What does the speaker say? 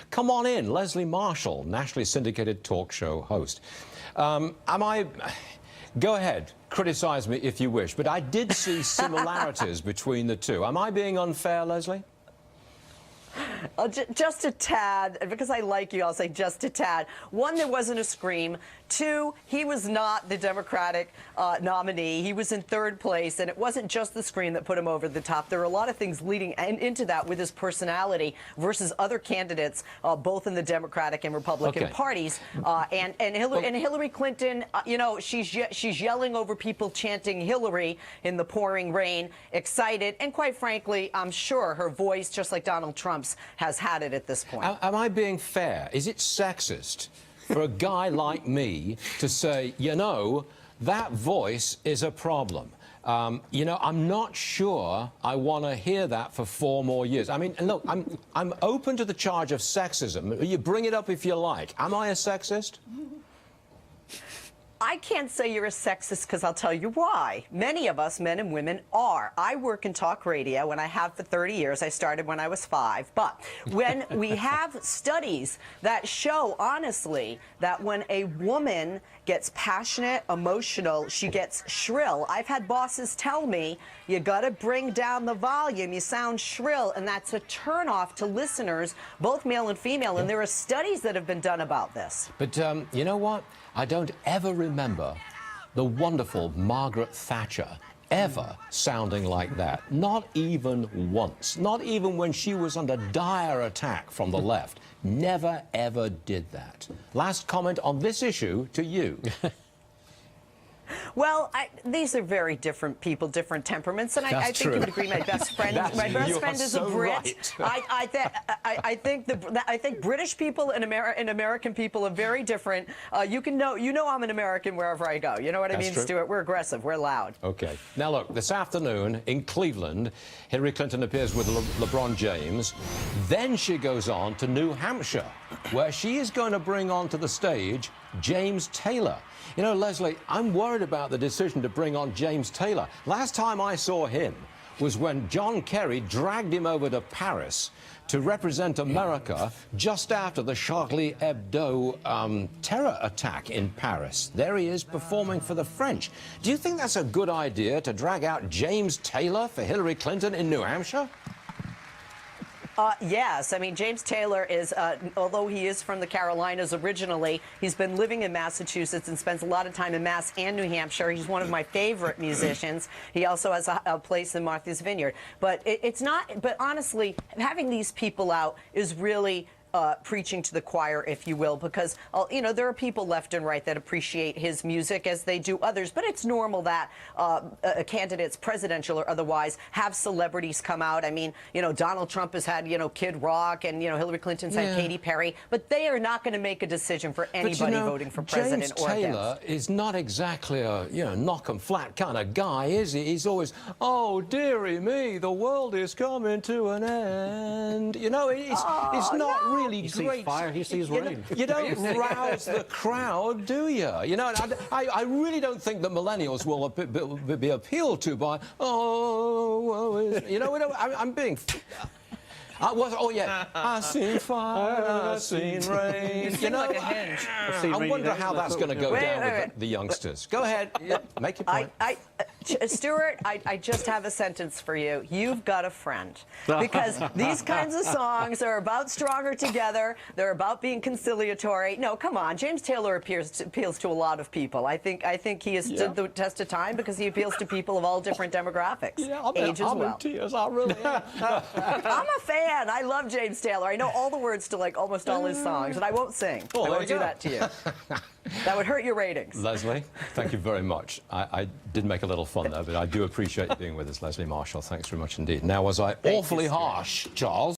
Come on in, Leslie Marshall, nationally syndicated talk show host. Go ahead, criticize me if you wish, but I did see similarities between the two. Am I being unfair, Leslie? Just a tad, because I like you, I'll say just a tad. One, there wasn't a scream. Two, he was not the Democratic nominee. He was in third place, and it wasn't just the scream that put him over the top. There were a lot of things leading into that with his personality versus other candidates, both in the Democratic and Republican parties. And Hillary Clinton, you know, she's yelling over people chanting Hillary in the pouring rain, excited, and quite frankly, I'm sure her voice, just like Donald Trump's, has had it at this point. Am I being fair? Is it sexist for a guy like me to say, you know, that voice is a problem? You know, I'm not sure I want to hear that for 4 more years. I mean, look, I'm open to the charge of sexism. You bring it up if you like. Am I a sexist? I can't say you're a sexist because I'll tell you why. Many of us, men and women, are. I work in talk radio, and I have for 30 years. I started when I was 5. But when we have studies that show, honestly, that when a woman gets passionate, emotional, she gets shrill. I've had bosses tell me, you got to bring down the volume. You sound shrill, and that's a turnoff to listeners, both male and female. And there are studies that have been done about this. But you know what? I don't ever remember the wonderful Margaret Thatcher ever sounding like that. Not even once. Not even when she was under dire attack from the left. Never, ever did that. Last comment on this issue to you. Well, these are very different people, different temperaments, and I think you would agree. My best friend, is a Brit. Right. I think British people and American people are very different. You know I'm an American wherever I go. You know what I mean, Stuart? We're aggressive. We're loud. Okay. Now look, this afternoon in Cleveland, Hillary Clinton appears with LeBron James. Then she goes on to New Hampshire, where she is going to bring onto the stage James Taylor. You know, Leslie, I'm worried about the decision to bring on James Taylor. Last time I saw him was when John Kerry dragged him over to Paris to represent America just after the Charlie Hebdo terror attack in Paris. There he is performing for the French. Do you think that's a good idea to drag out James Taylor for Hillary Clinton in New Hampshire? Yes. I mean, James Taylor is, although he is from the Carolinas originally, he's been living in Massachusetts and spends a lot of time in Mass and New Hampshire. He's one of my favorite musicians. He also has a place in Martha's Vineyard. But it's not, but honestly, having these people out is really preaching to the choir, if you will, because, you know, there are people left and right that appreciate his music as they do others, but it's normal that candidates, presidential or otherwise, have celebrities come out. I mean, you know, Donald Trump has had, you know, Kid Rock, and, you know, Hillary Clinton's had Katy Perry, but they are not going to make a decision for anybody voting for president or against. James Taylor is not exactly a, you know, knock 'em flat kind of guy, is he? He's always, oh, dearie me, the world is coming to an end. You know, it's not really he sees fire, he sees rain. You don't rouse the crowd, do you? You know, I really don't think that millennials will be appealed to by, you know, I'm being... I seen fire, I seen rain. You know, like a hinge. I wonder how that's going to go down with the youngsters. Go ahead, make your point. Stuart, I just have a sentence for you. You've got a friend. Because these kinds of songs are about stronger together. They're about being conciliatory. No, come on. James Taylor appeals to a lot of people. I think he has stood the test of time because he appeals to people of all different demographics. Yeah, age as well. I'm in tears. I really am. I'm a fan. I love James Taylor. I know all the words to like almost all his songs, and I won't sing. I won't do that to you. That would hurt your ratings. Leslie, thank you very much. I did make a little fun there, but I do appreciate you being with us, Leslie Marshall. Thanks very much indeed. Now, was I awfully harsh, Charles?